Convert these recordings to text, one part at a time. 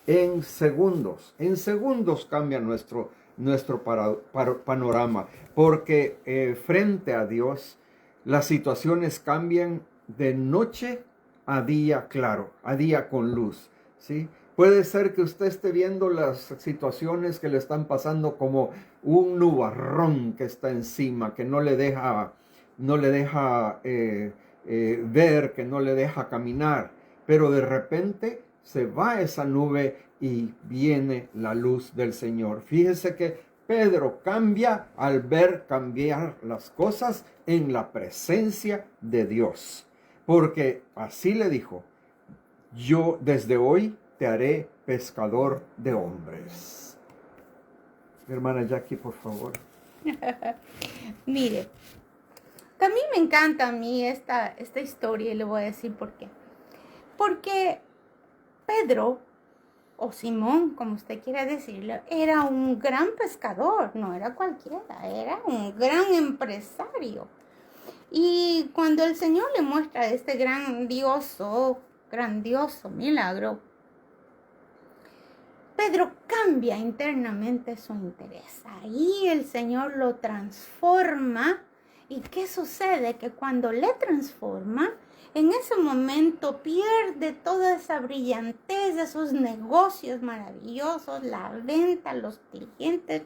En segundos cambia nuestro panorama, porque frente a Dios las situaciones cambian de noche a día claro, a día con luz, ¿sí? Puede ser que usted esté viendo las situaciones que le están pasando como un nubarrón que está encima, que no le deja ver, que no le deja caminar. Pero de repente se va esa nube y viene la luz del Señor. Fíjese que Pedro cambia al ver cambiar las cosas en la presencia de Dios. Porque así le dijo: yo desde hoy te haré pescador de hombres. Mi hermana Jackie, por favor. Mire, también me encanta a mí esta historia y le voy a decir por qué. Porque Pedro, o Simón, como usted quiera decirlo, era un gran pescador, no era cualquiera, era un gran empresario. Y cuando el Señor le muestra este grandioso milagro, Pedro cambia internamente su interés. Ahí el Señor lo transforma. ¿Y qué sucede? Que cuando le transforma, en ese momento pierde toda esa brillantez de sus negocios maravillosos, la venta, los clientes,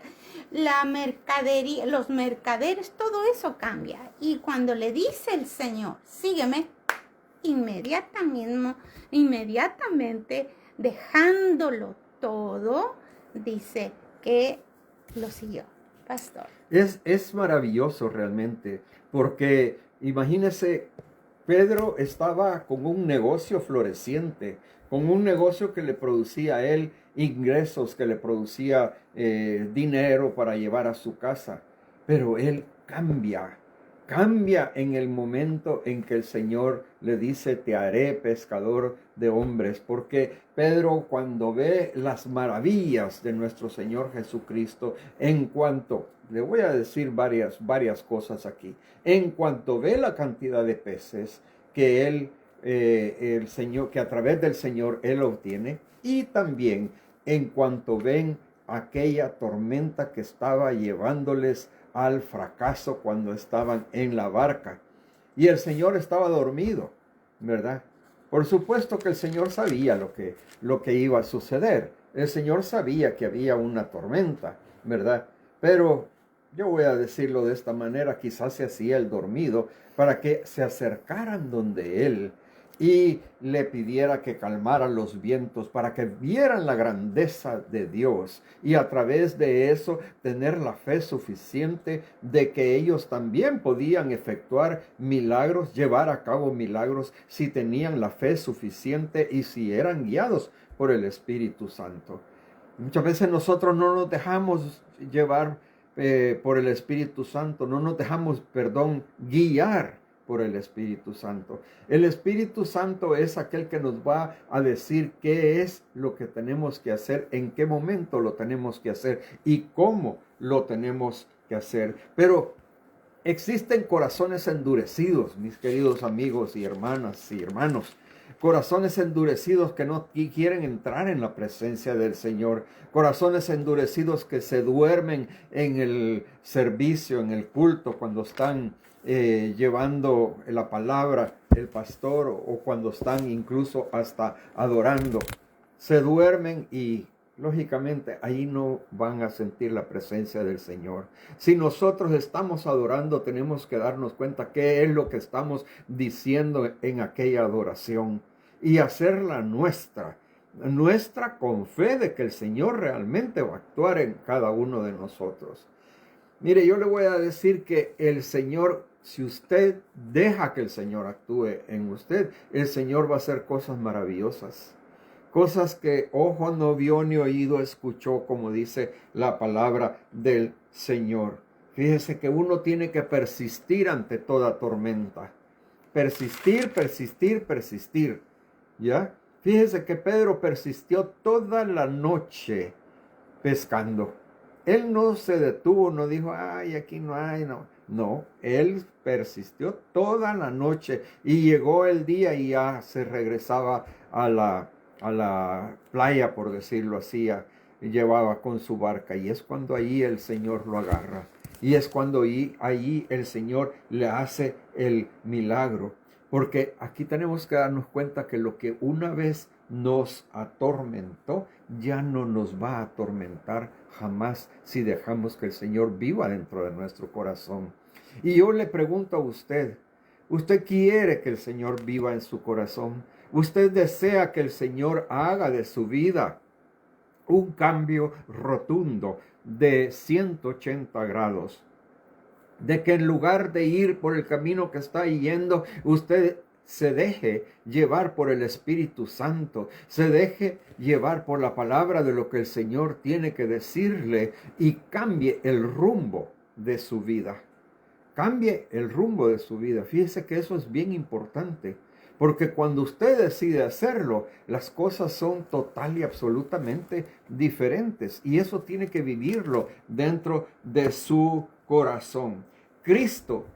la mercadería, los mercaderes, todo eso cambia. Y cuando le dice el Señor, sígueme, inmediatamente dejándolo todo, dice que lo siguió, pastor. Es maravilloso realmente, porque imagínese, Pedro estaba con un negocio floreciente, con un negocio que le producía a él ingresos, que le producía dinero para llevar a su casa. Pero él cambia en el momento en que el Señor le dice: te haré pescador de hombres. Porque Pedro, cuando ve las maravillas de nuestro Señor Jesucristo, le voy a decir varias cosas aquí. En cuanto ve la cantidad de peces que el Señor, que a través del Señor él obtiene, y también en cuanto ven aquella tormenta que estaba llevándoles al fracaso cuando estaban en la barca. Y el Señor estaba dormido, ¿verdad? Por supuesto que el Señor sabía lo que iba a suceder. El Señor sabía que había una tormenta, ¿verdad? Pero yo voy a decirlo de esta manera, quizás se hacía el dormido para que se acercaran donde Él y le pidiera que calmara los vientos, para que vieran la grandeza de Dios y a través de eso tener la fe suficiente de que ellos también podían efectuar milagros, llevar a cabo milagros, si tenían la fe suficiente y si eran guiados por el Espíritu Santo. Muchas veces nosotros no nos dejamos llevar por el Espíritu Santo, no nos dejamos, guiar por el Espíritu Santo. El Espíritu Santo es aquel que nos va a decir qué es lo que tenemos que hacer, en qué momento lo tenemos que hacer y cómo lo tenemos que hacer. Pero existen corazones endurecidos, mis queridos amigos y hermanas y hermanos. Corazones endurecidos que no quieren entrar en la presencia del Señor. Corazones endurecidos que se duermen en el servicio, en el culto, cuando están llevando la palabra el pastor, o cuando están incluso hasta adorando. Se duermen y lógicamente ahí no van a sentir la presencia del Señor. Si nosotros estamos adorando, tenemos que darnos cuenta qué es lo que estamos diciendo en aquella adoración y hacerla nuestra con fe de que el Señor realmente va a actuar en cada uno de nosotros. Mire, yo le voy a decir que el Señor, si usted deja que el Señor actúe en usted, el Señor va a hacer cosas maravillosas. Cosas que ojo no vio ni oído escuchó, como dice la palabra del Señor. Fíjese que uno tiene que persistir ante toda tormenta. Persistir, persistir, persistir. ¿Ya? Fíjese que Pedro persistió toda la noche pescando. Él no se detuvo, no dijo: ay, aquí no hay, no. No, él persistió toda la noche y llegó el día y ya se regresaba a a la playa, por decirlo así, llevaba con su barca, y es cuando ahí el Señor lo agarra. Y es cuando ahí el Señor le hace el milagro. Porque aquí tenemos que darnos cuenta que lo que una vez nos atormentó, ya no nos va a atormentar jamás si dejamos que el Señor viva dentro de nuestro corazón. Y yo le pregunto a usted, ¿usted quiere que el Señor viva en su corazón? ¿Usted desea que el Señor haga de su vida un cambio rotundo de 180 grados? De que en lugar de ir por el camino que está yendo, usted se deje llevar por el Espíritu Santo, se deje llevar por la palabra de lo que el Señor tiene que decirle y cambie el rumbo de su vida. Cambie el rumbo de su vida. Fíjese que eso es bien importante, porque cuando usted decide hacerlo, las cosas son total y absolutamente diferentes, y eso tiene que vivirlo dentro de su corazón. Cristo,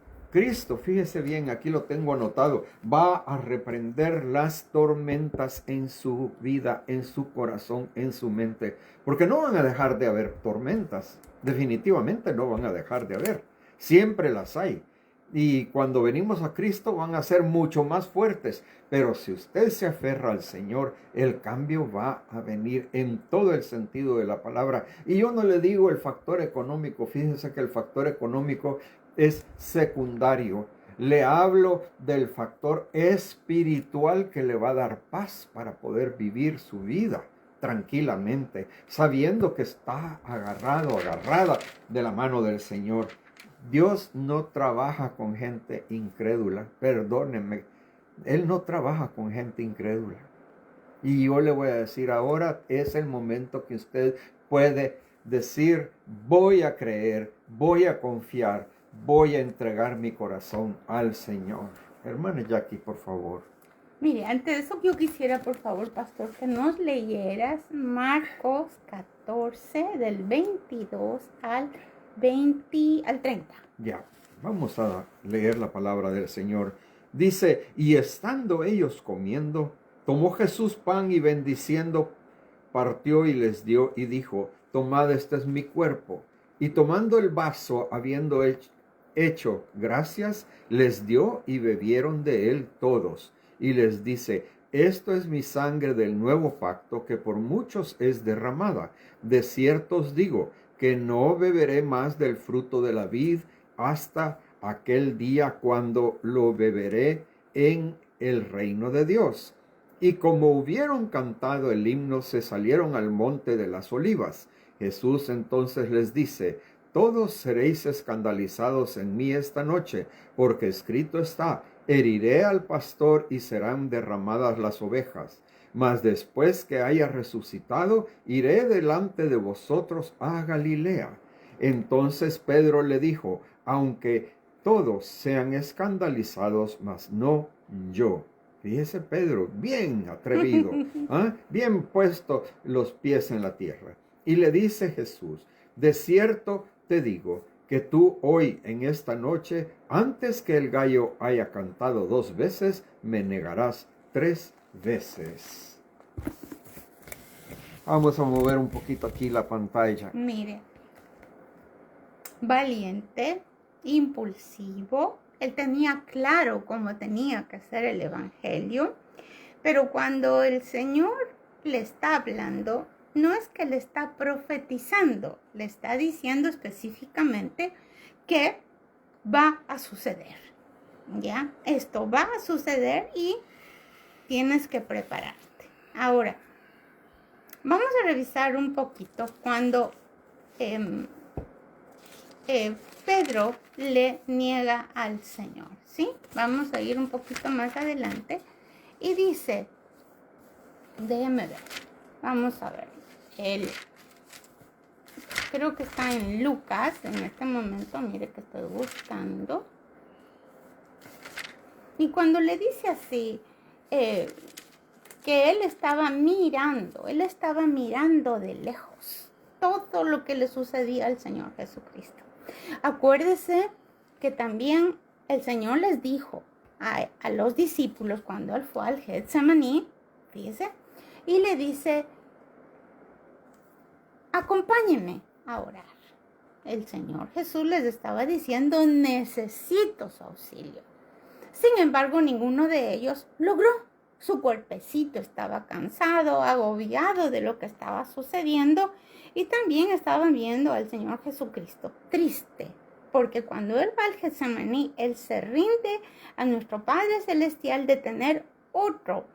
fíjese bien, aquí lo tengo anotado, va a reprender las tormentas en su vida, en su corazón, en su mente, porque no van a dejar de haber tormentas, definitivamente no van a dejar de haber, siempre las hay. Y cuando venimos a Cristo van a ser mucho más fuertes. Pero si usted se aferra al Señor, el cambio va a venir en todo el sentido de la palabra. Y yo no le digo el factor económico. Fíjense que el factor económico es secundario. Le hablo del factor espiritual que le va a dar paz para poder vivir su vida tranquilamente, sabiendo que está agarrada de la mano del Señor. Dios no trabaja con gente incrédula, perdónenme, Él no trabaja con gente incrédula. Y yo le voy a decir, ahora es el momento que usted puede decir, voy a creer, voy a confiar, voy a entregar mi corazón al Señor. Hermana Jackie, por favor. Mire, antes de eso yo quisiera, por favor, pastor, que nos leyeras Marcos 14, del 22 al 30. Ya, vamos a leer la palabra del Señor. Dice, y estando ellos comiendo, tomó Jesús pan y bendiciendo, partió y les dio y dijo, tomad, este es mi cuerpo. Y tomando el vaso, habiendo hecho gracias, les dio y bebieron de él todos. Y les dice, esto es mi sangre del nuevo pacto, que por muchos es derramada. De cierto os digo, que no beberé más del fruto de la vid hasta aquel día cuando lo beberé en el reino de Dios. Y como hubieron cantado el himno, se salieron al monte de las olivas. Jesús entonces les dice, todos seréis escandalizados en mí esta noche, porque escrito está, heriré al pastor y serán derramadas las ovejas. Mas después que haya resucitado, iré delante de vosotros a Galilea. Entonces Pedro le dijo, aunque todos sean escandalizados, mas no yo. Fíjese Pedro, bien atrevido, bien puesto los pies en la tierra. Y le dice Jesús, de cierto te digo, que tú hoy en esta noche, antes que el gallo haya cantado 2 veces, me negarás 3 veces. Vamos a mover un poquito aquí la pantalla. Mire, valiente, impulsivo, él tenía claro cómo tenía que hacer el evangelio, pero cuando el Señor le está hablando, no es que le está profetizando, le está diciendo específicamente que va a suceder, ¿ya? Esto va a suceder y tienes que prepararte. Ahora, vamos a revisar un poquito cuando Pedro le niega al Señor, ¿sí? Vamos a ir un poquito más adelante y dice, déjeme ver, vamos a ver, creo que está en Lucas en este momento, mire que estoy buscando. Y cuando le dice así, que él estaba mirando de lejos todo lo que le sucedía al Señor Jesucristo. Acuérdese que también el Señor les dijo a los discípulos cuando él fue al Getsemaní, fíjese, y le dice, acompáñenme a orar. El Señor Jesús les estaba diciendo, necesito su auxilio. Sin embargo, ninguno de ellos logró. Su cuerpecito estaba cansado, agobiado de lo que estaba sucediendo, y también estaban viendo al Señor Jesucristo triste, porque cuando Él va al Getsemaní, Él se rinde a nuestro Padre Celestial de tener otro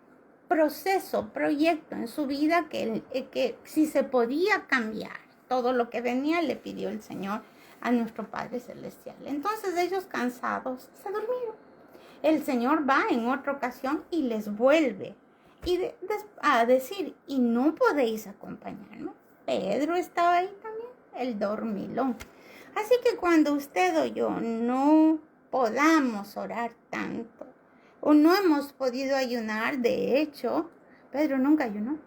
proyecto en su vida que si se podía cambiar. Todo lo que venía le pidió el Señor a nuestro Padre Celestial. Entonces ellos cansados se durmieron. El Señor va en otra ocasión y les vuelve a decir, y no podéis acompañarme. Pedro estaba ahí también, el dormilón. Así que cuando usted o yo no podamos orar tanto, o no hemos podido ayunar, de hecho, Pedro nunca ayunó.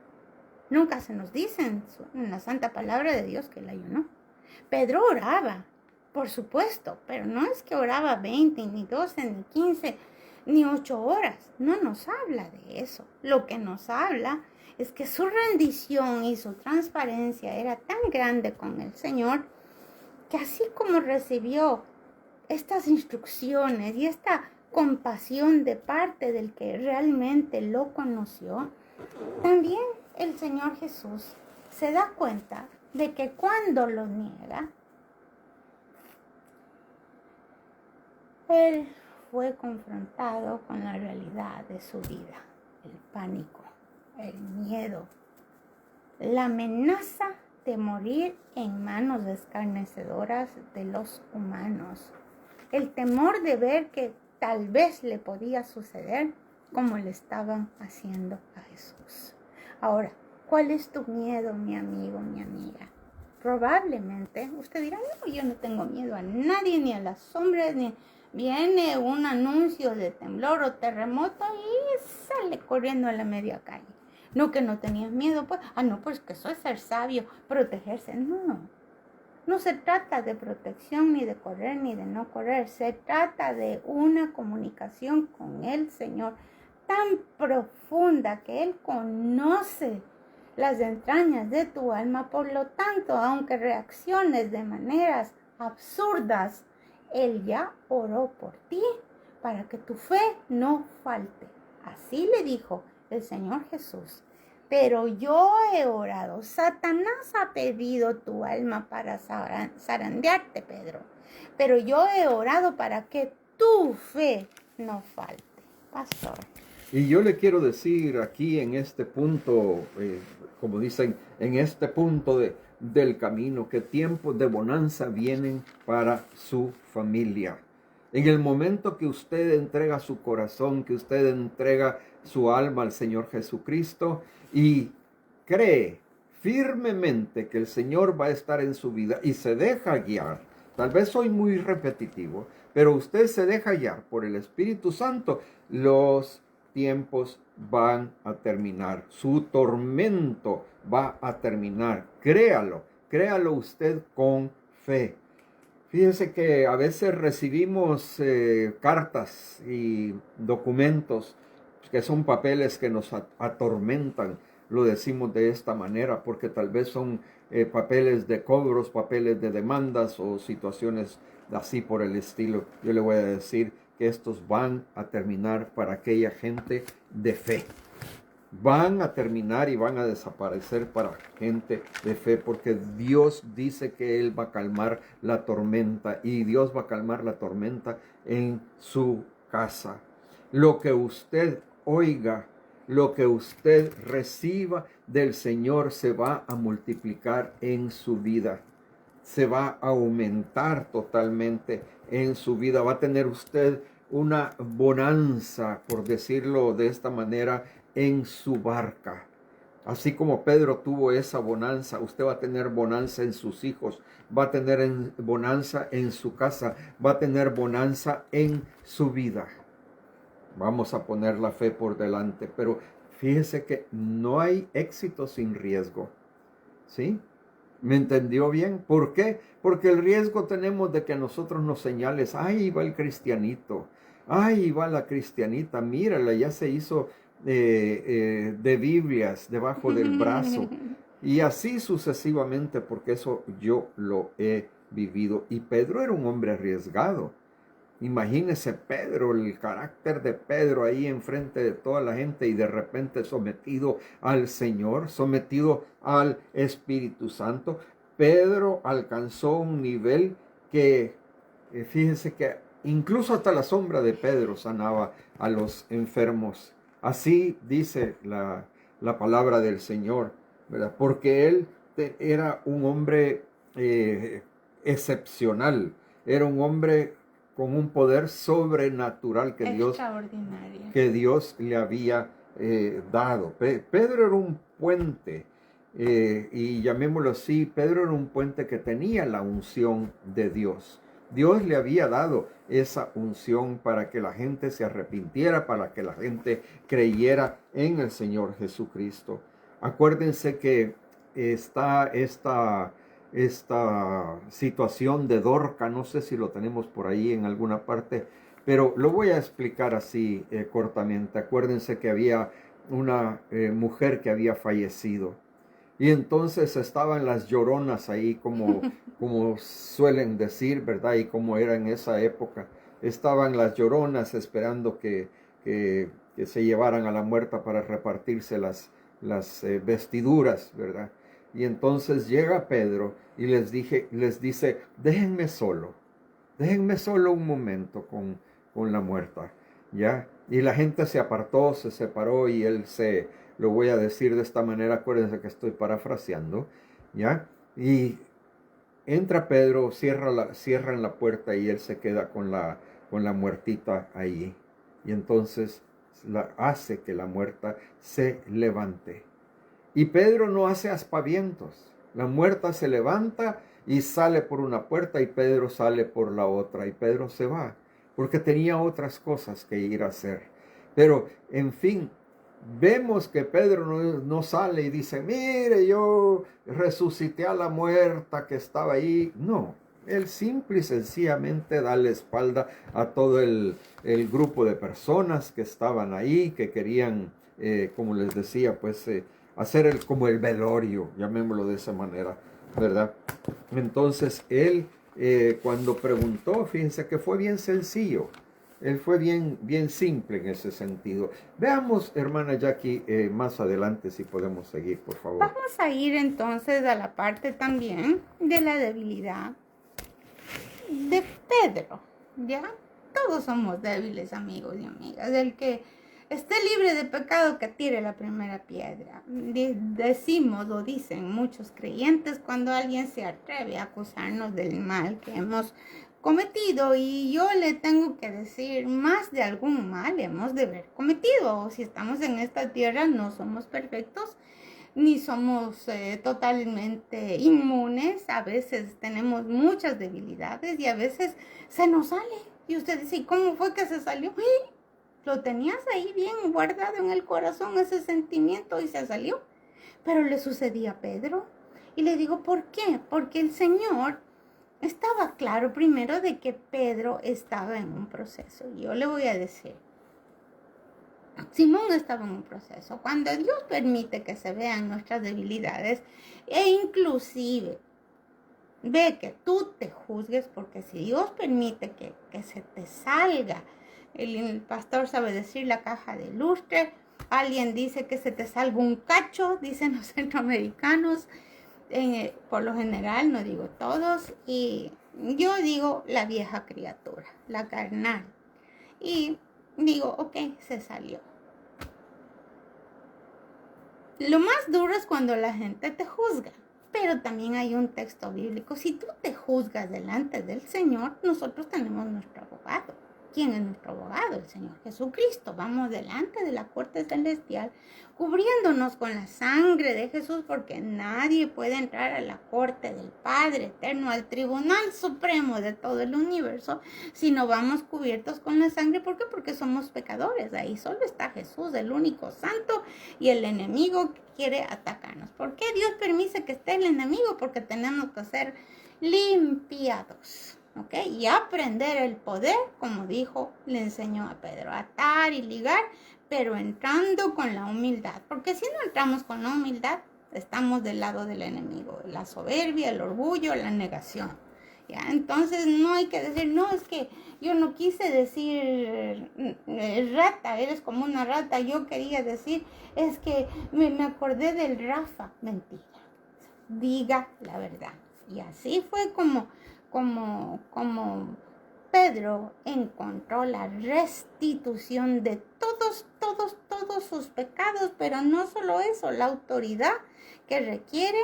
Nunca se nos dice en la santa palabra de Dios que él ayunó. Pedro oraba, por supuesto, pero no es que oraba 20, ni 12, ni 15, ni 8 horas. No nos habla de eso. Lo que nos habla es que su rendición y su transparencia era tan grande con el Señor, que así como recibió estas instrucciones y esta compasión de parte del que realmente lo conoció, también el Señor Jesús se da cuenta de que cuando lo niega, Él fue confrontado con la realidad de su vida, el pánico, el miedo, la amenaza de morir en manos escarnecedoras de los humanos, el temor de ver que tal vez le podía suceder como le estaban haciendo a Jesús. Ahora, ¿cuál es tu miedo, mi amigo, mi amiga? Probablemente usted dirá, no, yo no tengo miedo a nadie, ni a las sombras, ni viene un anuncio de temblor o terremoto y sale corriendo a la media calle. No, que no tenías miedo, pues, no, pues que eso es ser sabio, protegerse. No se trata de protección, ni de correr, ni de no correr. Se trata de una comunicación con el Señor tan profunda que Él conoce las entrañas de tu alma. Por lo tanto, aunque reacciones de maneras absurdas, Él ya oró por ti para que tu fe no falte. Así le dijo el Señor Jesús. Pero yo he orado. Satanás ha pedido tu alma para zarandearte, Pedro. Pero yo he orado para que tu fe no falte. Pastor. Y yo le quiero decir aquí en este punto, como dicen, en este punto del camino, que tiempos de bonanza vienen para su familia. En el momento que usted entrega su corazón, que usted entrega su alma al Señor Jesucristo y cree firmemente que el Señor va a estar en su vida y se deja guiar, tal vez soy muy repetitivo, pero usted se deja guiar por el Espíritu Santo, los tiempos van a terminar, su tormento va a terminar, créalo usted con fe. Fíjese que a veces recibimos cartas y documentos que son papeles que nos atormentan, lo decimos de esta manera, porque tal vez son papeles de cobros, papeles de demandas o situaciones así por el estilo. Yo le voy a decir que estos van a terminar para aquella gente de fe. Van a terminar y van a desaparecer para gente de fe, porque Dios dice que Él va a calmar la tormenta y Dios va a calmar la tormenta en su casa. Lo que usted oiga, lo que usted reciba del Señor se va a multiplicar en su vida. Se va a aumentar totalmente en su vida. Va a tener usted una bonanza, por decirlo de esta manera, en su barca. Así como Pedro tuvo esa bonanza, usted va a tener bonanza en sus hijos, va a tener bonanza en su casa, va a tener bonanza en su vida. Vamos a poner la fe por delante, pero fíjese que no hay éxito sin riesgo. ¿Sí? ¿Me entendió bien? ¿Por qué? Porque el riesgo tenemos de que a nosotros nos señales, ¡ay, va el cristianito! ¡Ay, va la cristianita! Mírala, ya se hizo de Biblias debajo del brazo. Y así sucesivamente, porque eso yo lo he vivido. Y Pedro era un hombre arriesgado. Imagínese Pedro, el carácter de Pedro ahí enfrente de toda la gente y de repente sometido al Señor, sometido al Espíritu Santo. Pedro alcanzó un nivel que, fíjense que incluso hasta la sombra de Pedro sanaba a los enfermos. Así dice la palabra del Señor, ¿verdad? Porque él era un hombre excepcional, era un hombre con un poder sobrenatural que Dios le había dado. Pedro era un puente, y llamémoslo así, Pedro era un puente que tenía la unción de Dios. Dios le había dado esa unción para que la gente se arrepintiera, para que la gente creyera en el Señor Jesucristo. Acuérdense que está esta situación de Dorca, no sé si lo tenemos por ahí en alguna parte, pero lo voy a explicar así cortamente. Acuérdense que había una mujer que había fallecido y entonces estaban las lloronas ahí como suelen decir, ¿verdad? Y como era en esa época. Estaban las lloronas esperando que se llevaran a la muerta para repartirse las vestiduras, ¿verdad? Y entonces llega Pedro y les dice, déjenme solo un momento con la muerta, ¿ya? Y la gente se apartó, se separó y él lo voy a decir de esta manera, acuérdense que estoy parafraseando, ¿ya? Y entra Pedro, cierran la puerta y él se queda con la muertita ahí. Y entonces hace que la muerta se levante. Y Pedro no hace aspavientos. La muerta se levanta y sale por una puerta y Pedro sale por la otra. Y Pedro se va porque tenía otras cosas que ir a hacer. Pero, en fin, vemos que Pedro no sale y dice, mire, yo resucité a la muerta que estaba ahí. No, él simple y sencillamente da la espalda a todo el grupo de personas que estaban ahí, que querían, como les decía, pues hacer como el velorio, llamémoslo de esa manera, ¿verdad? Entonces él cuando preguntó, fíjense que fue bien sencillo. Él fue bien simple en ese sentido. Veamos, hermana Jackie, más adelante si podemos seguir, por favor. Vamos a ir entonces a la parte también de la debilidad de Pedro, ¿ya? Todos somos débiles, amigos y amigas. El que esté libre de pecado, que tire la primera piedra. Decimos o dicen muchos creyentes cuando alguien se atreve a acusarnos del mal que hemos cometido, y yo le tengo que decir, más de algún mal hemos de haber cometido. Si estamos en esta tierra no somos perfectos ni somos totalmente inmunes. A veces tenemos muchas debilidades y a veces se nos sale. Y usted dice, ¿y cómo fue que se salió? ¡Ay! Lo tenías ahí bien guardado en el corazón, ese sentimiento, y se salió. Pero le sucedía a Pedro. Y le digo, ¿por qué? Porque el Señor estaba claro primero de que Pedro estaba en un proceso. Yo le voy a decir, Simón estaba en un proceso. Cuando Dios permite que se vean nuestras debilidades e inclusive ve que tú te juzgues, porque si Dios permite que se te salga, el pastor sabe decir la caja de lustre, alguien dice que se te salga un cacho, dicen los centroamericanos, por lo general, no digo todos, y yo digo la vieja criatura, la carnal, y digo, ok, se salió. Lo más duro es cuando la gente te juzga, pero también hay un texto bíblico. Si tú te juzgas delante del Señor, nosotros tenemos nuestro abogado. ¿Quién es nuestro abogado? El Señor Jesucristo. Vamos delante de la corte celestial, cubriéndonos con la sangre de Jesús, porque nadie puede entrar a la corte del Padre eterno, al tribunal supremo de todo el universo, si no vamos cubiertos con la sangre. ¿Por qué? Porque somos pecadores. Ahí solo está Jesús, el único santo, y el enemigo que quiere atacarnos. ¿Por qué Dios permite que esté el enemigo? Porque tenemos que ser limpiados. ¿Ok? Y aprender el poder, como dijo, le enseñó a Pedro, atar y ligar, pero entrando con la humildad, porque si no entramos con la humildad, estamos del lado del enemigo, la soberbia, el orgullo, la negación. ¿Ya? Entonces no hay que decir, no, es que yo no quise decir rata, eres como una rata. Yo quería decir, es que me acordé del Rafa. Mentira. Diga la verdad. Y así fue como Pedro encontró la restitución de todos sus pecados, pero no solo eso, la autoridad que requiere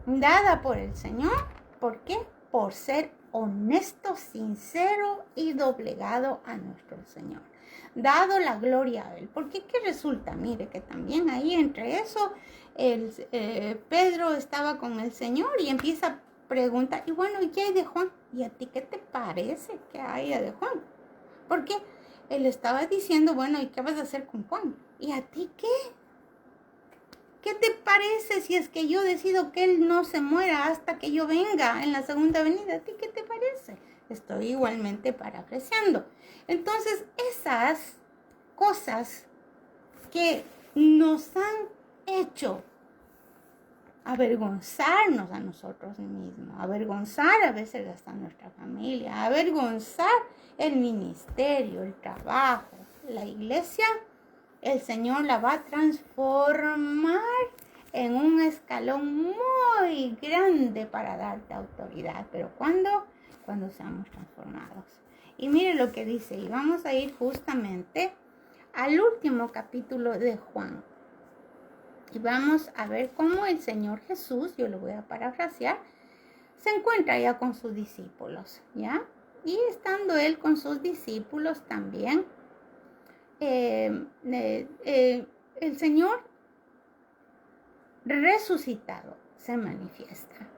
dada por el Señor. ¿Por qué? Por ser honesto, sincero y doblegado a nuestro Señor. Dado la gloria a Él. Porque ¿qué resulta? Mire que también ahí entre eso, Pedro estaba con el Señor y empieza a preguntar, y bueno, ¿y qué hay de Juan? ¿Y a ti qué te parece que haya de Juan? Porque él estaba diciendo, bueno, ¿y qué vas a hacer con Juan? ¿Y a ti qué? ¿Qué te parece si es que yo decido que él no se muera hasta que yo venga en la segunda venida? ¿A ti qué te parece? Estoy igualmente parafraseando. Entonces, esas cosas que nos han hecho avergonzarnos a nosotros mismos, avergonzar a veces hasta nuestra familia, avergonzar el ministerio, el trabajo, la iglesia, el Señor la va a transformar en un escalón muy grande para darte autoridad. Pero ¿cuándo? Cuando seamos transformados. Y mire lo que dice, y vamos a ir justamente al último capítulo de Juan. Y vamos a ver cómo el Señor Jesús, yo lo voy a parafrasear, se encuentra ya con sus discípulos, ¿ya? Y estando él con sus discípulos también, el Señor resucitado se manifiesta.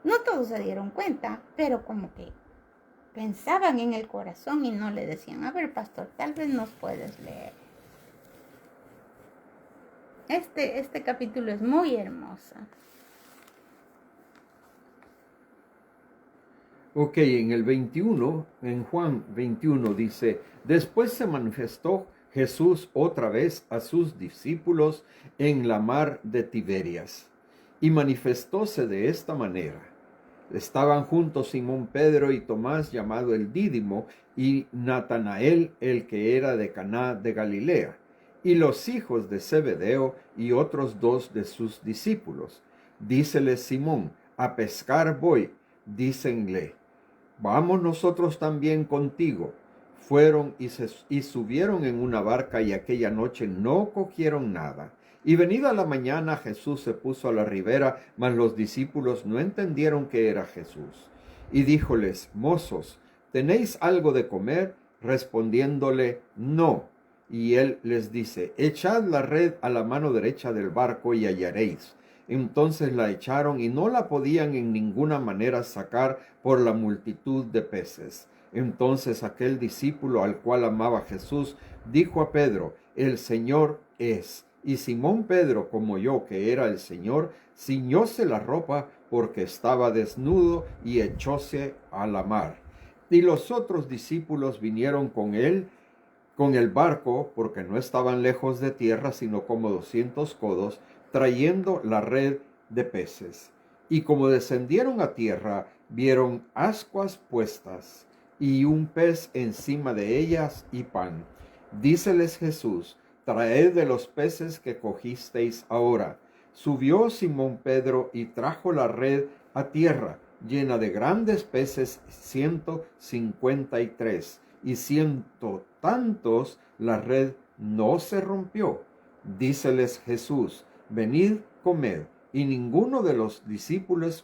No todos se dieron cuenta, pero como que pensaban en el corazón y no le decían, a ver, pastor, tal vez nos puedes leer. Este capítulo es muy hermoso. Ok, en el 21, en Juan 21 dice, después se manifestó Jesús otra vez a sus discípulos en la mar de Tiberias, y manifestóse de esta manera. Estaban juntos Simón Pedro y Tomás, llamado el Dídimo, y Natanael, el que era de Caná de Galilea, y los hijos de Zebedeo y otros dos de sus discípulos. Díceles Simón, a pescar voy. Dícenle, vamos nosotros también contigo. Fueron y subieron en una barca, y aquella noche no cogieron nada. Y venida la mañana, Jesús se puso a la ribera, mas los discípulos no entendieron que era Jesús. Y díjoles, mozos, ¿tenéis algo de comer? Respondiéndole, no. Y él les dice, echad la red a la mano derecha del barco y hallaréis. Entonces la echaron y no la podían en ninguna manera sacar por la multitud de peces. Entonces aquel discípulo al cual amaba Jesús dijo a Pedro, el Señor es. Y Simón Pedro, como yo que era el Señor, ciñóse la ropa porque estaba desnudo y echóse a la mar. Y los otros discípulos vinieron con él, con el barco, porque no estaban lejos de tierra, sino como 200 codos, trayendo la red de peces. Y como descendieron a tierra, vieron ascuas puestas, y un pez encima de ellas, y pan. Díceles Jesús, traed de los peces que cogisteis ahora. Subió Simón Pedro y trajo la red a tierra, llena de grandes peces, 153. Y siendo tantos, la red no se rompió. Díceles Jesús, venid, comed. Y ninguno de los discípulos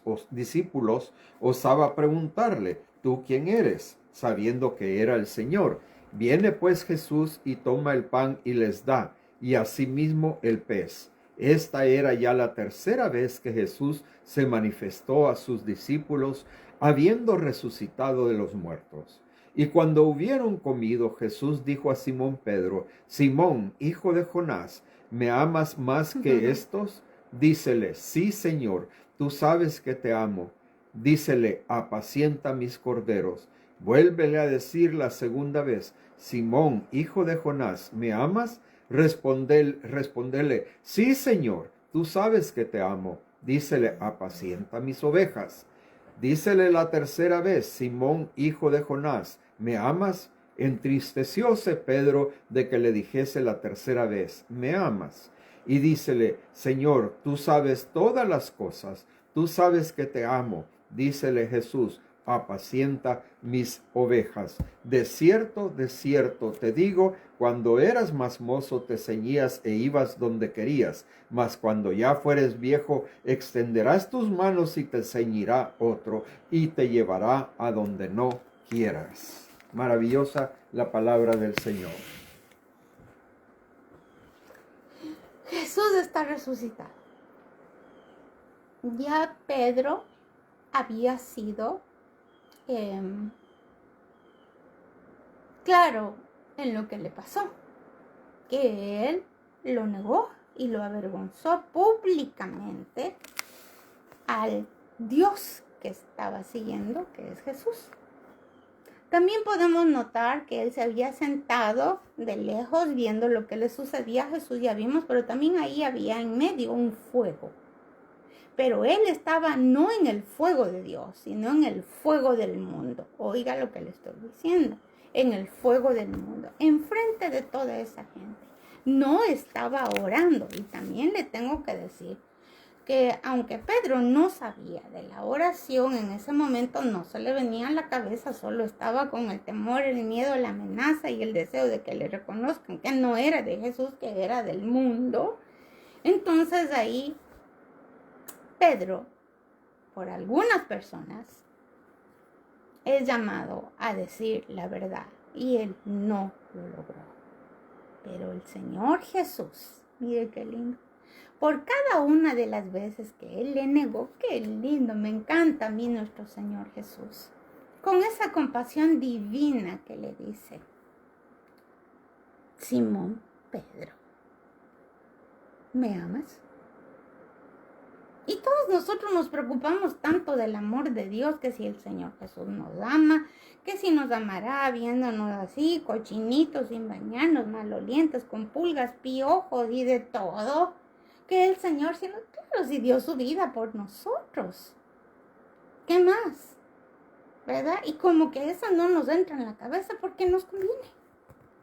osaba preguntarle, ¿tú quién eres? Sabiendo que era el Señor. Viene pues Jesús y toma el pan y les da, y asimismo el pez. Esta era ya la tercera vez que Jesús se manifestó a sus discípulos, habiendo resucitado de los muertos. Y cuando hubieron comido, Jesús dijo a Simón Pedro, Simón, hijo de Jonás, ¿me amas más que estos? Dícele, sí, Señor, tú sabes que te amo. Dícele, apacienta mis corderos. Vuélvele a decir la segunda vez: Simón, hijo de Jonás, ¿me amas? Respondele: sí, Señor, tú sabes que te amo. Dícele: apacienta mis ovejas. Dícele la tercera vez: Simón, hijo de Jonás, ¿me amas? Entristecióse Pedro de que le dijese la tercera vez: ¿me amas? Y dícele: Señor, tú sabes todas las cosas, tú sabes que te amo. Dícele Jesús: apacienta mis ovejas. De cierto te digo, cuando eras más mozo te ceñías e ibas donde querías, mas cuando ya fueres viejo, extenderás tus manos y te ceñirá otro, y te llevará a donde no quieras. Maravillosa la palabra del Señor. Jesús está resucitado. Ya Pedro había sido claro en lo que le pasó, que él lo negó y lo avergonzó públicamente al Dios que estaba siguiendo, que es Jesús. También podemos notar que él se había sentado de lejos viendo lo que le sucedía a Jesús, ya vimos, pero también ahí había en medio un fuego. Pero él estaba no en el fuego de Dios, sino en el fuego del mundo. Oiga lo que le estoy diciendo, en el fuego del mundo, enfrente de toda esa gente. No estaba orando. Y también le tengo que decir que aunque Pedro no sabía de la oración, en ese momento no se le venía a la cabeza, solo estaba con el temor, el miedo, la amenaza y el deseo de que le reconozcan que no era de Jesús, que era del mundo. Entonces ahí Pedro, por algunas personas, es llamado a decir la verdad y él no lo logró. Pero el Señor Jesús, mire qué lindo, por cada una de las veces que él le negó, qué lindo, me encanta a mí nuestro Señor Jesús, con esa compasión divina que le dice: Simón Pedro, ¿me amas? Y todos nosotros nos preocupamos tanto del amor de Dios, que si el Señor Jesús nos ama, que si nos amará viéndonos así, cochinitos, sin bañarnos, malolientes, con pulgas, piojos y de todo, que el Señor, claro, si dio su vida por nosotros. ¿Qué más? ¿Verdad? Y como que eso no nos entra en la cabeza porque nos conviene.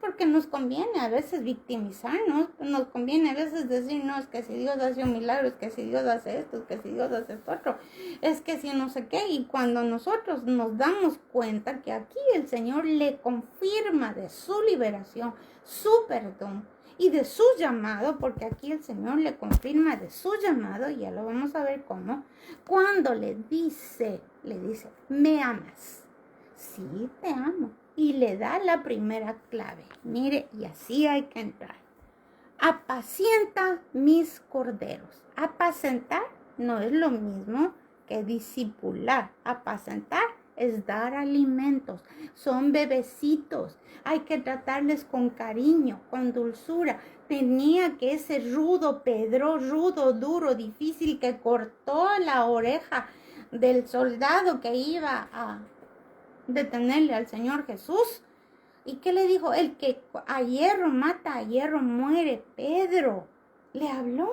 Porque nos conviene a veces victimizarnos, nos conviene a veces decir, no, es que si Dios hace un milagro, es que si Dios hace esto, es que si Dios hace esto otro, es que si no sé qué. Y cuando nosotros nos damos cuenta que aquí el Señor le confirma de su liberación, su perdón y de su llamado, porque aquí el Señor le confirma de su llamado, y ya lo vamos a ver cómo, cuando le dice, ¿me amas? Sí, te amo. Y le da la primera clave. Mire, y así hay que entrar. Apacienta mis corderos. Apacentar no es lo mismo que discipular. Apacentar es dar alimentos. Son bebecitos. Hay que tratarles con cariño, con dulzura. Tenía que ese rudo Pedro, rudo, duro, difícil, que cortó la oreja del soldado que iba a detenerle al Señor Jesús. ¿Y qué le dijo? El que a hierro mata, a hierro muere. Pedro le habló.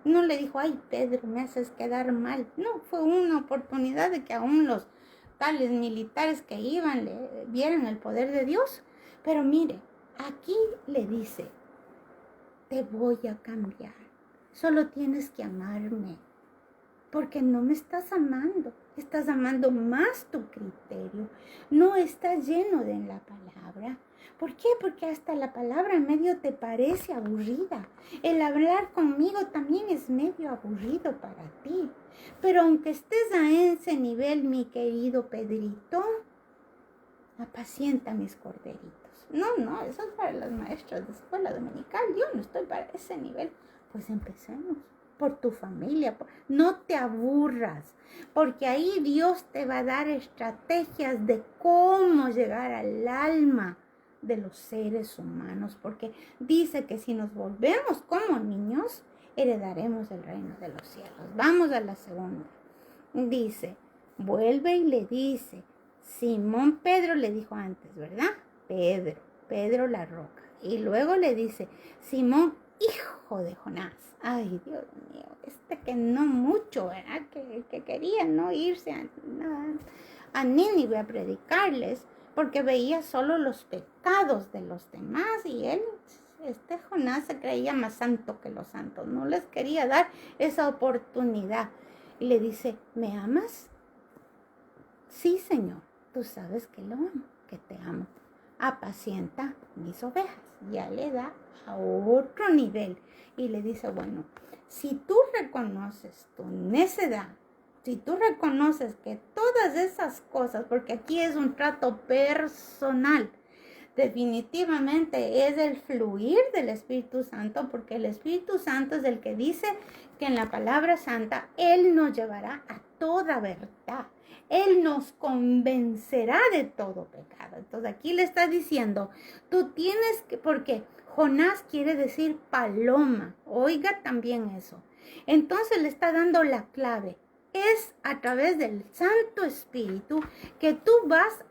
No le dijo: ay, Pedro, me haces quedar mal. No, fue una oportunidad de que aún los tales militares que iban le vieran el poder de Dios. Pero mire, aquí le dice: te voy a cambiar. Solo tienes que amarme. Porque no me estás amando más tu criterio, no estás lleno de la palabra. ¿Por qué? Porque hasta la palabra medio te parece aburrida. El hablar conmigo también es medio aburrido para ti. Pero aunque estés a ese nivel, mi querido Pedrito, apacienta mis corderitos. No, eso es para las maestras de escuela dominical. Yo no estoy para ese nivel. Pues empecemos. Por tu familia, no te aburras, porque ahí Dios te va a dar estrategias de cómo llegar al alma de los seres humanos, porque dice que si nos volvemos como niños, heredaremos el reino de los cielos. Vamos a la segunda. Dice, vuelve y le dice: Simón Pedro le dijo antes, ¿verdad? Pedro la roca. Y luego le dice, Simón, hijo de Jonás. Ay, Dios mío, que no mucho, ¿verdad? Que quería no irse a Nínive a predicarles, porque veía solo los pecados de los demás y él, Jonás, se creía más santo que los santos, no les quería dar esa oportunidad. Y le dice, ¿me amas? Sí, Señor, tú sabes que lo amo, que te amo. Apacienta mis ovejas. Ya le da a otro nivel y le dice, bueno, si tú reconoces tu necedad, si tú reconoces que todas esas cosas, porque aquí es un trato personal, definitivamente es el fluir del Espíritu Santo, porque el Espíritu Santo es el que dice que en la palabra santa Él nos llevará a toda verdad. Él nos convencerá de todo pecado. Entonces aquí le está diciendo, tú tienes que, porque Jonás quiere decir paloma. Oiga también eso. Entonces le está dando la clave. Es a través del Santo Espíritu que tú vas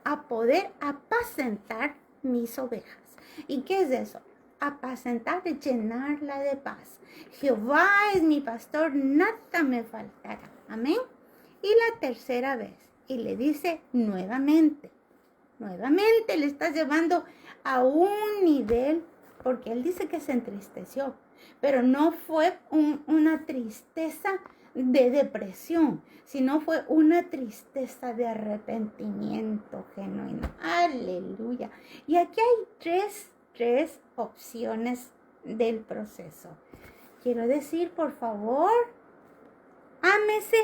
a poder apacentar mis ovejas. ¿Y qué es eso? Apacentar es llenarla de paz. Jehová es mi pastor, nada me faltará. Amén. Y la tercera vez, y le dice nuevamente le está llevando a un nivel, porque él dice que se entristeció, pero no fue una tristeza de depresión, sino fue una tristeza de arrepentimiento genuino. Aleluya. Y aquí hay tres opciones del proceso. Quiero decir, por favor, ámese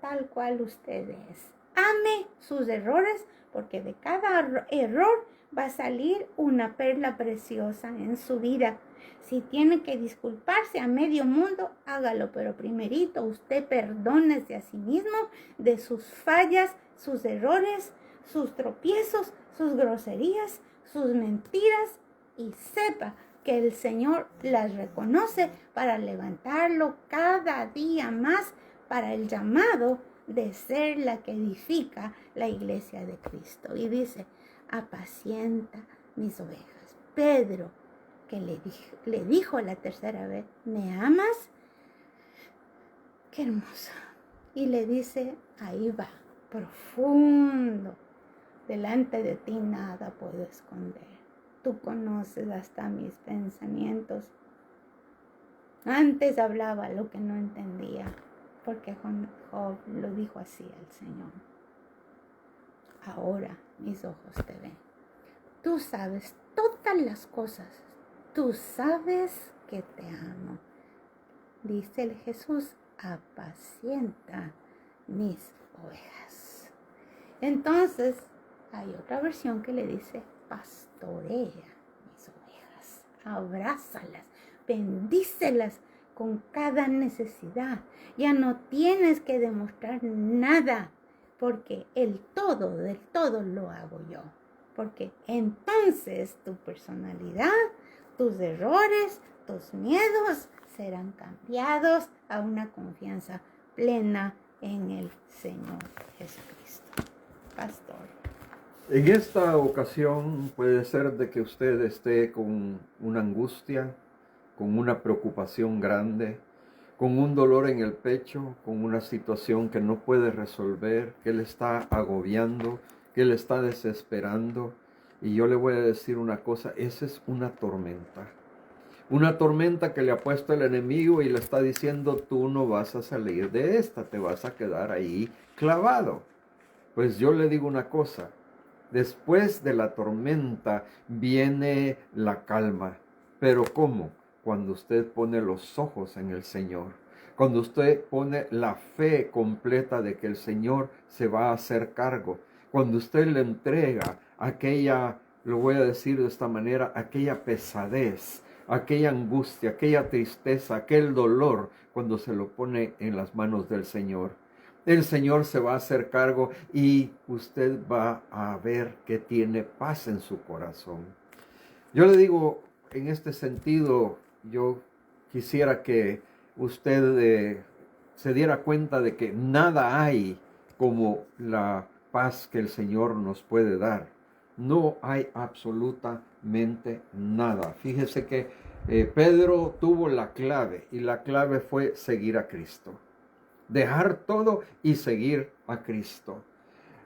tal cual usted es. Ame sus errores, porque de cada error va a salir una perla preciosa en su vida. Si tiene que disculparse a medio mundo, hágalo, pero primerito usted perdónese a sí mismo de sus fallas, sus errores, sus tropiezos, sus groserías, sus mentiras, y sepa que el Señor las reconoce para levantarlo cada día más para el llamado de ser la que edifica la iglesia de Cristo. Y dice, apacienta mis ovejas. Pedro, que le dijo la tercera vez, ¿me amas? Qué hermoso. Y le dice, ahí va, profundo. Delante de ti nada puedo esconder. Tú conoces hasta mis pensamientos. Antes hablaba lo que no entendía, porque Job lo dijo así al Señor. Ahora mis ojos te ven. Tú sabes todas las cosas. Tú sabes que te amo. Dice el Jesús, apacienta mis ovejas. Entonces, hay otra versión que le dice, pastorea mis ovejas. Abrázalas, bendícelas con cada necesidad. Ya no tienes que demostrar nada, porque el todo del todo lo hago yo. Porque entonces tu personalidad, tus errores, tus miedos serán cambiados a una confianza plena en el Señor Jesucristo. Pastor. En esta ocasión puede ser de que usted esté con una angustia, con una preocupación grande, con un dolor en el pecho, con una situación que no puede resolver, que le está agobiando, que le está desesperando. Y yo le voy a decir una cosa, esa es una tormenta. Una tormenta que le ha puesto el enemigo y le está diciendo, tú no vas a salir de esta, te vas a quedar ahí clavado. Pues yo le digo una cosa, después de la tormenta viene la calma. ¿Pero cómo? Cuando usted pone los ojos en el Señor. Cuando usted pone la fe completa de que el Señor se va a hacer cargo. Cuando usted le entrega aquella, lo voy a decir de esta manera, aquella pesadez, aquella angustia, aquella tristeza, aquel dolor, cuando se lo pone en las manos del Señor. El Señor se va a hacer cargo y usted va a ver que tiene paz en su corazón. Yo le digo, en este sentido, yo quisiera que usted se diera cuenta de que nada hay como la paz que el Señor nos puede dar. No hay absolutamente nada. Fíjese que Pedro tuvo la clave y la clave fue seguir a Cristo. Dejar todo y seguir a Cristo.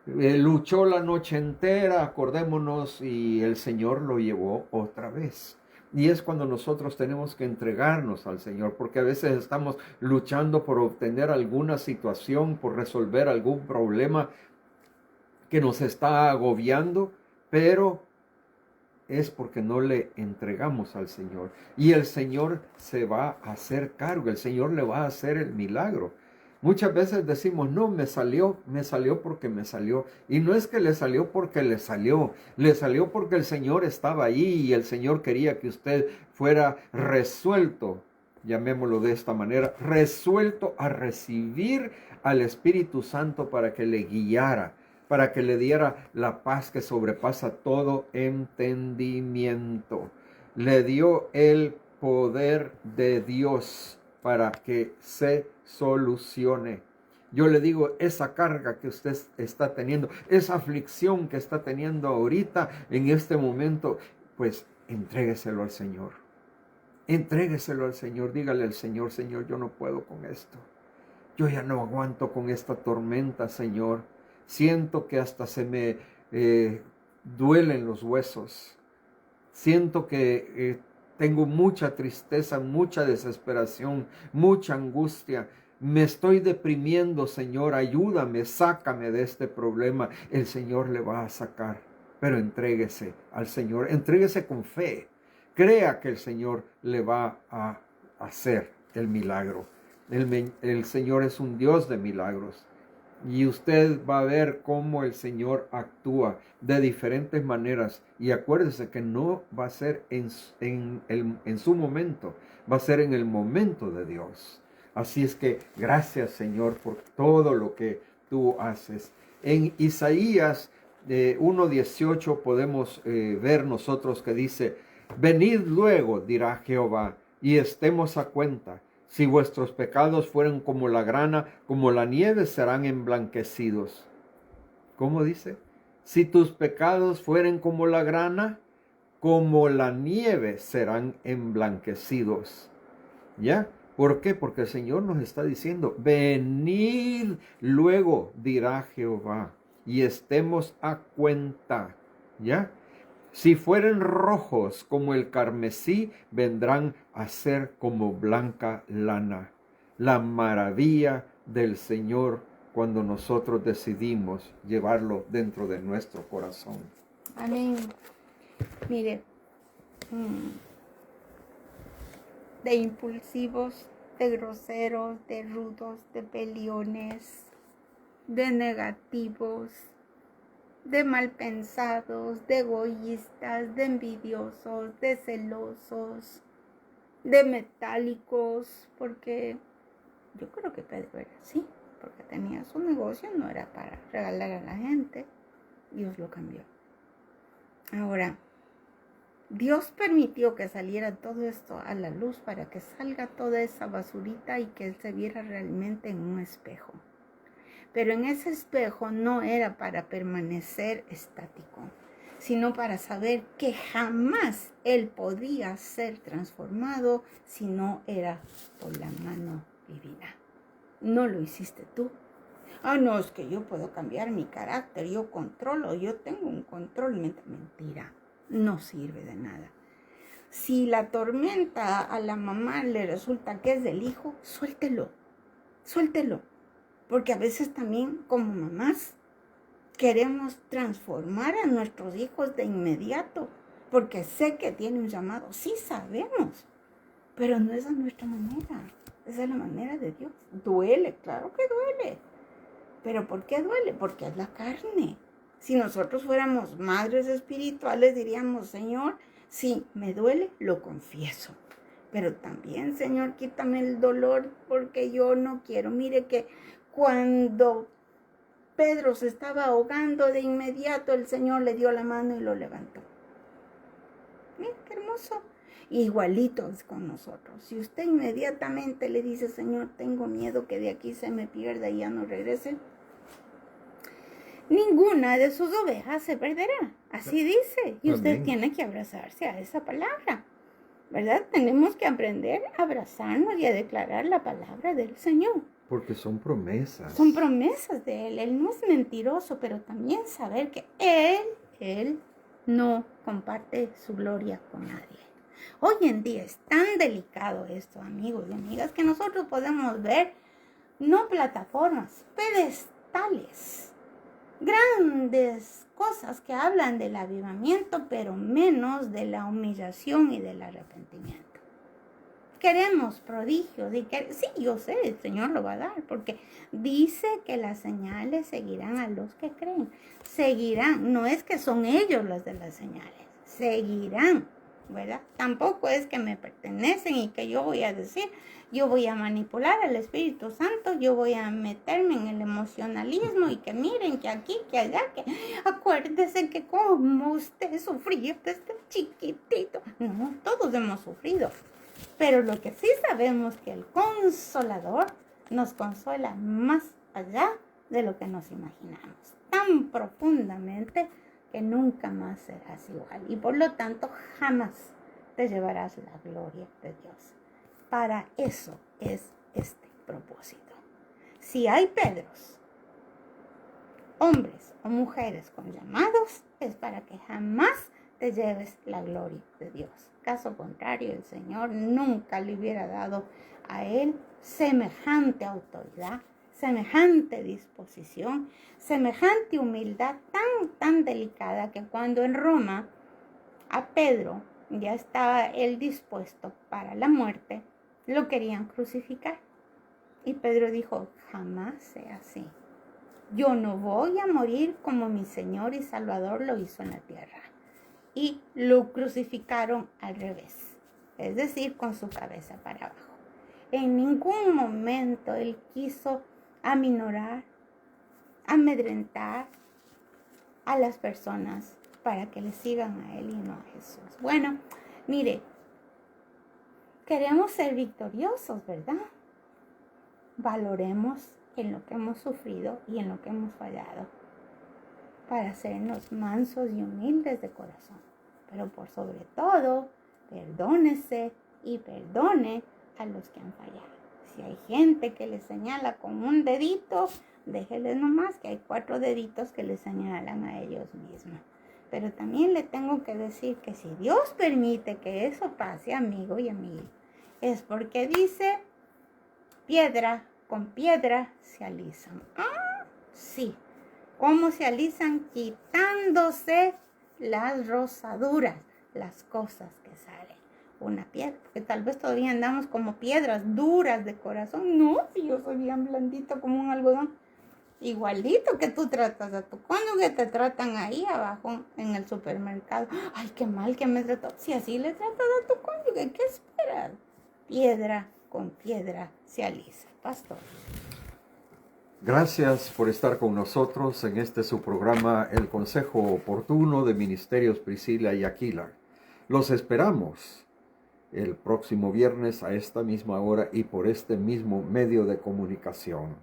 Luchó la noche entera, acordémonos, y el Señor lo llevó otra vez. Y es cuando nosotros tenemos que entregarnos al Señor, porque a veces estamos luchando por obtener alguna situación, por resolver algún problema que nos está agobiando, pero es porque no le entregamos al Señor. Y el Señor se va a hacer cargo, el Señor le va a hacer el milagro. Muchas veces decimos, no, me salió porque me salió. Y no es que le salió porque le salió porque el Señor estaba ahí y el Señor quería que usted fuera resuelto, llamémoslo de esta manera, resuelto a recibir al Espíritu Santo para que le guiara, para que le diera la paz que sobrepasa todo entendimiento. Le dio el poder de Dios para que se solucione. Yo le digo, esa carga que usted está teniendo, esa aflicción que está teniendo ahorita, en este momento, pues entrégueselo al Señor. Entrégueselo al Señor. Dígale al Señor, Señor, yo no puedo con esto. Yo ya no aguanto con esta tormenta, Señor. Siento que hasta se me duelen los huesos. Siento que tengo mucha tristeza, mucha desesperación, mucha angustia. Me estoy deprimiendo, Señor. Ayúdame, sácame de este problema. El Señor le va a sacar. Pero entréguese al Señor. Entréguese con fe. Crea que el Señor le va a hacer el milagro. El Señor es un Dios de milagros. Y usted va a ver cómo el Señor actúa de diferentes maneras. Y acuérdese que no va a ser en su momento, va a ser en el momento de Dios. Así es que gracias, Señor, por todo lo que tú haces. En Isaías 1:18 podemos ver nosotros que dice, venid luego, dirá Jehová, y estemos a cuenta. Si vuestros pecados fueran como la grana, como la nieve, serán emblanquecidos. ¿Cómo dice? Si tus pecados fueren como la grana, como la nieve, serán emblanquecidos. ¿Ya? ¿Por qué? Porque el Señor nos está diciendo, venid luego, dirá Jehová, y estemos a cuenta. ¿Ya? Si fueren rojos como el carmesí, vendrán a ser como blanca lana. La maravilla del Señor cuando nosotros decidimos llevarlo dentro de nuestro corazón. Amén. Mire, de impulsivos, de groseros, de rudos, de peleones, de negativos, de mal pensados, de egoístas, de envidiosos, de celosos, de metálicos, porque yo creo que Pedro era así, porque tenía su negocio, no era para regalar a la gente. Dios lo cambió. Ahora, Dios permitió que saliera todo esto a la luz para que salga toda esa basurita y que él se viera realmente en un espejo. Pero en ese espejo no era para permanecer estático, sino para saber que jamás él podía ser transformado si no era por la mano divina. No lo hiciste tú. No, es que yo puedo cambiar mi carácter, yo controlo, yo tengo un control. Mentira, no sirve de nada. Si la tormenta a la mamá le resulta que es del hijo, suéltelo. Porque a veces también como mamás queremos transformar a nuestros hijos de inmediato, porque sé que tiene un llamado, sí sabemos, pero no es a nuestra manera, es a la manera de Dios. Duele, claro que duele, pero ¿por qué duele? Porque es la carne. Si nosotros fuéramos madres espirituales diríamos, Señor, sí, me duele, lo confieso, pero también, Señor, quítame el dolor porque yo no quiero. Mire que cuando Pedro se estaba ahogando, de inmediato el Señor le dio la mano y lo levantó. Mira, qué hermoso. Igualito es con nosotros. Si usted inmediatamente le dice, Señor, tengo miedo que de aquí se me pierda y ya no regrese, ninguna de sus ovejas se perderá. Así dice. Y usted Amén. tiene que abrazarse a esa palabra, ¿verdad? Tenemos que aprender a abrazarnos y a declarar la palabra del Señor. Porque son promesas. Son promesas de Él. Él no es mentiroso, pero también saber que Él no comparte su gloria con nadie. Hoy en día es tan delicado esto, amigos y amigas, que nosotros podemos ver no plataformas, pedestales, grandes cosas que hablan del avivamiento, pero menos de la humillación y del arrepentimiento. Queremos prodigios y sí, yo sé, el Señor lo va a dar, porque dice que las señales seguirán a los que creen. Seguirán, no es que son ellos los de las señales, seguirán, ¿verdad? Tampoco es que me pertenecen y que yo voy a decir, yo voy a manipular al Espíritu Santo, yo voy a meterme en el emocionalismo y que miren, que aquí, que allá, que acuérdese que como usted sufrió desde chiquitito. No, todos hemos sufrido. Pero lo que sí sabemos que el Consolador nos consuela más allá de lo que nos imaginamos, tan profundamente que nunca más serás igual y por lo tanto jamás te llevarás la gloria de Dios. Para eso es este propósito. Si hay Pedros, hombres o mujeres con llamados, es para que jamás te lleves la gloria de Dios. Caso contrario, el Señor nunca le hubiera dado a él semejante autoridad, semejante disposición, semejante humildad tan delicada que cuando en Roma a Pedro ya estaba él dispuesto para la muerte, lo querían crucificar. Y Pedro dijo, jamás sea así. Yo no voy a morir como mi Señor y Salvador lo hizo en la tierra. Y lo crucificaron al revés, es decir, con su cabeza para abajo. En ningún momento él quiso aminorar, amedrentar a las personas para que le sigan a él y no a Jesús. Bueno, mire, queremos ser victoriosos, ¿verdad? Valoremos en lo que hemos sufrido y en lo que hemos fallado, para hacernos mansos y humildes de corazón. Pero por sobre todo, perdónese y perdone a los que han fallado. Si hay gente que le señala con un dedito, déjeles nomás que hay 4 deditos que le señalan a ellos mismos. Pero también le tengo que decir que si Dios permite que eso pase, amigo y amiga, es porque dice, piedra con piedra se alisan. Ah, sí. ¿Cómo se alisan? Quitándose las rozaduras, las cosas que salen. Una piedra, porque tal vez todavía andamos como piedras duras de corazón. No, si yo soy bien blandito como un algodón. Igualito que tú tratas a tu cónyuge, te tratan ahí abajo en el supermercado. Ay, qué mal que me trató. Si así le tratas a tu cónyuge, ¿qué esperas? Piedra con piedra se alisa. Pastor. Gracias por estar con nosotros en este su programa El Consejo Oportuno de Ministerios Priscila y Aquila. Los esperamos el próximo viernes a esta misma hora y por este mismo medio de comunicación.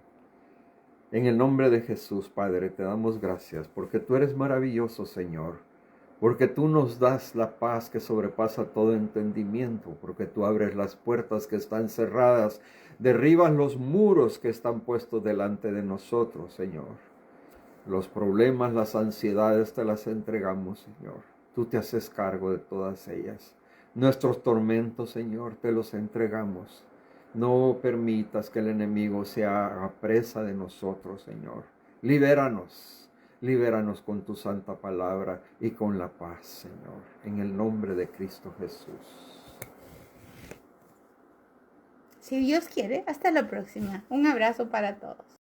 En el nombre de Jesús, Padre, te damos gracias porque tú eres maravilloso, Señor, porque tú nos das la paz que sobrepasa todo entendimiento, porque tú abres las puertas que están cerradas, derribas los muros que están puestos delante de nosotros, Señor. Los problemas, las ansiedades te las entregamos, Señor. Tú te haces cargo de todas ellas. Nuestros tormentos, Señor, te los entregamos. No permitas que el enemigo se haga presa de nosotros, Señor. Libéranos. Libéranos con tu santa palabra y con la paz, Señor, en el nombre de Cristo Jesús. Si Dios quiere, hasta la próxima. Un abrazo para todos.